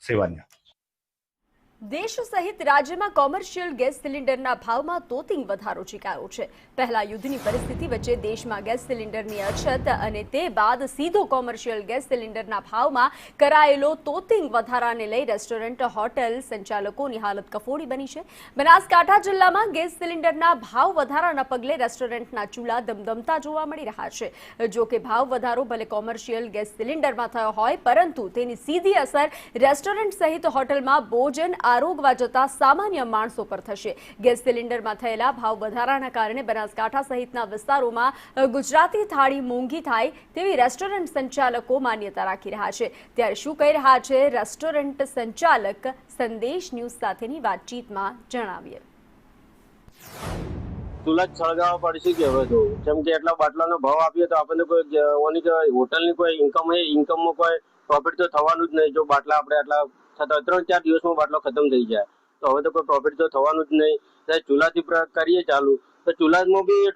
સેવાન્ય। દેશ સહિત રાજ્યમાં કોમર્શિયલ ગેસ સિલિન્ડરના ભાવમાં તોતિંગ વધારો ચીકાયો છે। પહેલા યુદ્ધની પરિસ્થિતિ વચ્ચે દેશમાં ગેસ સિલિન્ડરની અછત અને તે બાદ સીધો કોમર્શિયલ ગેસ સિલિન્ડરના ભાવમાં કરાયેલો તોતિંગ વધારાને લઈ રેસ્ટોરન્ટ હોટેલ સંચાલકોની હાલત કફોડી બની છે। બનાસકાંઠા જિલ્લામાં ગેસ સિલિન્ડરના ભાવ વધારાના પગલે રેસ્ટોરન્ટના ચૂલા ધમધમતા જોવા મળી રહ્યા છે। જો કે ભાવ વધારો ભલે કોમર્શિયલ ગેસ સિલિન્ડરમાં થયો હોય, પરંતુ તેની સીધી અસર રેસ્ટોરન્ટ સહિત હોટલમાં ભોજન આરોગવા જતા સામાન્ય માણસો પર થશે। ગેસ સિલિન્ડરમાં થયેલા ભાવ વધારાના કારણે બનાસકાંઠા સહિતના વિસ્તારોમાં ગુજરાતી થાળી મોંઘી થાય તેવી રેસ્ટોરન્ટ સંચાલકો માન્યતા રાખી રહ્યા છે। ત્યારે શું કહી રહ્યા છે રેસ્ટોરન્ટ સંચાલક સંદેશ ન્યૂઝ સાથેની વાતચીતમાં જણાવીએ। ચૂલા સળગાવવા પડશે કે હવે તો જેમ કે એટલા બાટલાનો ભાવ આપીએ તો આપણને કોઈ હોટલની કોઈ ઇન્કમમાં કોઈ પ્રોફિટ તો થવાનું જ નહીં। જો બાટલા આપણે આટલા 3-4 દિવસમાં બાટલો ખતમ થઈ જાય તો હવે તો કોઈ પ્રોફિટ તો થવાનું જ નહીં। ચૂલાથી કરીએ ચાલુ તો ચૂલામાં બી એટલું